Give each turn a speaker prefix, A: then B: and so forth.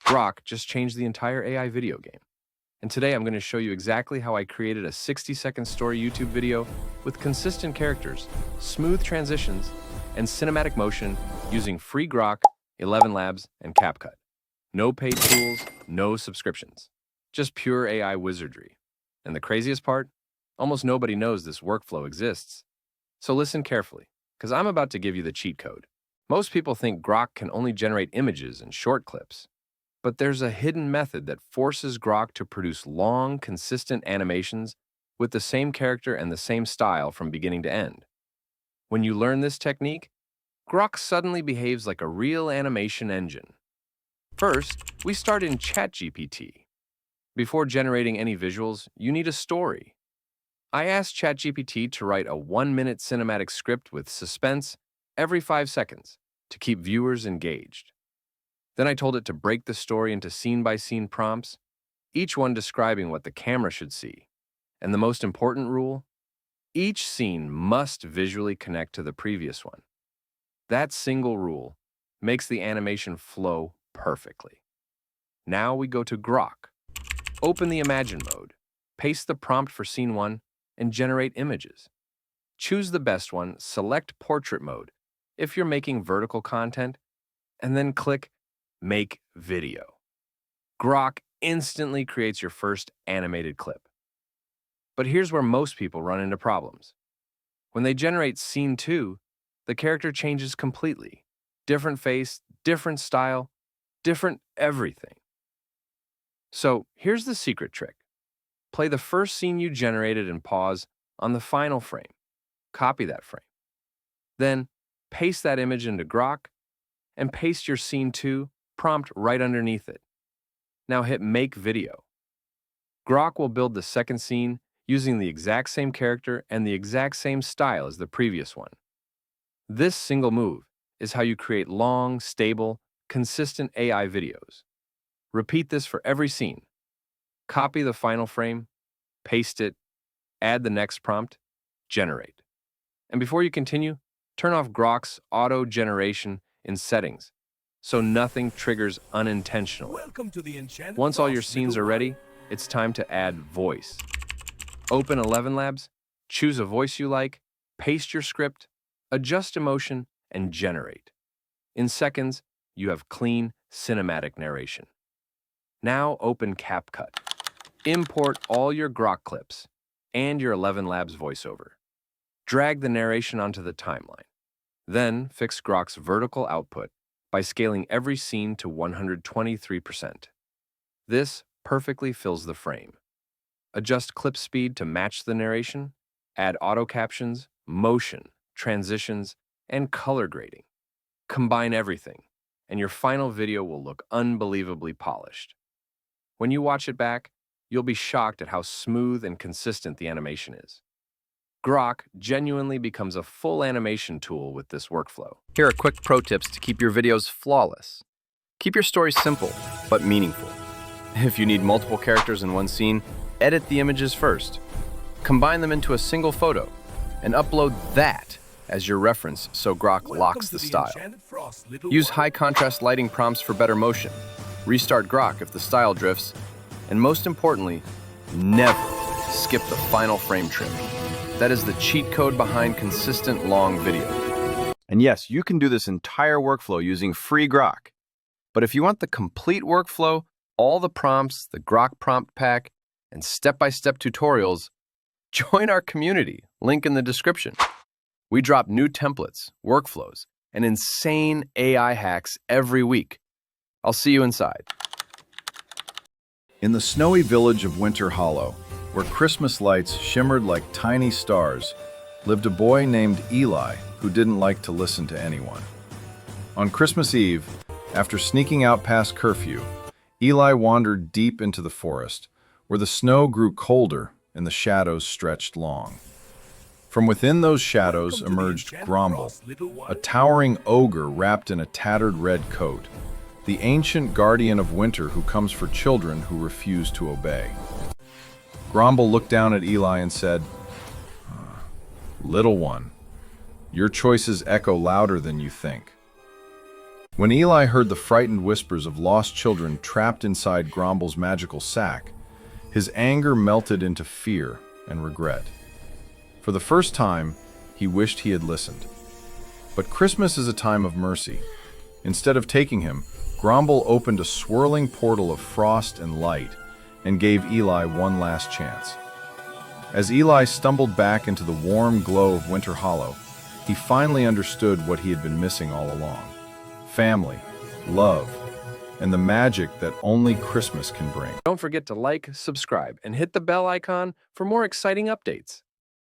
A: Grok just changed the entire AI video game. And today I'm going to show you exactly how I created a 60-second story YouTube video with consistent characters, smooth transitions, and cinematic motion using free Grok, ElevenLabs, and CapCut. No paid tools, no subscriptions. Just pure AI wizardry. And the craziest part? Almost nobody knows this workflow exists. So listen carefully, because I'm about to give you the cheat code. Most people think Grok can only generate images and short clips. But there's a hidden method that forces Grok to produce long, consistent animations with the same character and the same style from beginning to end. When you learn this technique, Grok suddenly behaves like a real animation engine. First, we start in ChatGPT. Before generating any visuals, you need a story. I asked ChatGPT to write a 1-minute cinematic script with suspense every 5 seconds to keep viewers engaged. Then I told it to break the story into scene-by-scene prompts, each one describing what the camera should see. And the most important rule? Each scene must visually connect to the previous one. That single rule makes the animation flow perfectly. Now we go to Grok. Open the Imagine mode, paste the prompt for scene 1, and generate images. Choose the best one, select Portrait mode if you're making vertical content, and then click Make Video. Grok instantly creates your first animated clip. But here's where most people run into problems. When they generate scene 2, the character changes completely. Different face, different style, different everything. So here's the secret trick. Play the first scene you generated and pause on the final frame. Copy that frame. Then paste that image into Grok and paste your scene 2 prompt right underneath it. Now hit Make Video. Grok will build the second scene using the exact same character and the exact same style as the previous one. This single move is how you create long, stable, consistent AI videos. Repeat this for every scene. Copy the final frame, paste it, add the next prompt, generate. And before you continue, turn off Grok's auto generation in settings so nothing triggers unintentionally. Once all your scenes are ready, it's time to add voice. Open ElevenLabs, choose a voice you like, paste your script, adjust emotion, and generate. In seconds, you have clean, cinematic narration. Now open CapCut. Import all your Grok clips and your ElevenLabs voiceover. Drag the narration onto the timeline. Then fix Grok's vertical output by scaling every scene to 123%. This perfectly fills the frame. Adjust clip speed to match the narration, add auto captions, motion, transitions, and color grading. Combine everything, and your final video will look unbelievably polished. When you watch it back, you'll be shocked at how smooth and consistent the animation is. Grok genuinely becomes a full animation tool with this workflow.
B: Here are quick pro tips to keep your videos flawless. Keep your story simple, but meaningful. If you need multiple characters in one scene, edit the images first. Combine them into a single photo, and upload that as your reference so Grok locks the style. Use high contrast lighting prompts for better motion. Restart Grok if the style drifts, and most importantly, never skip the final frame trim. That is the cheat code behind consistent long video. And yes, you can do this entire workflow using free Grok. But if you want the complete workflow, all the prompts, the Grok prompt pack, and step-by-step tutorials, join our community, link in the description. We drop new templates, workflows, and insane AI hacks every week. I'll see you inside.
C: In the snowy village of Winter Hollow, where Christmas lights shimmered like tiny stars, lived a boy named Eli who didn't like to listen to anyone. On Christmas Eve, after sneaking out past curfew, Eli wandered deep into the forest, where the snow grew colder and the shadows stretched long. From within those shadows emerged Gromble, a towering ogre wrapped in a tattered red coat, the ancient guardian of winter who comes for children who refuse to obey. Gromble looked down at Eli and said, "Little one, your choices echo louder than you think." When Eli heard the frightened whispers of lost children trapped inside Gromble's magical sack, his anger melted into fear and regret. For the first time, he wished he had listened. But Christmas is a time of mercy. Instead of taking him, Gromble opened a swirling portal of frost and light and gave Eli one last chance. As Eli stumbled back into the warm glow of Winter Hollow, he finally understood what he had been missing all along: family, love, and the magic that only Christmas can bring.
A: Don't forget to like, subscribe, and hit the bell icon for more exciting updates.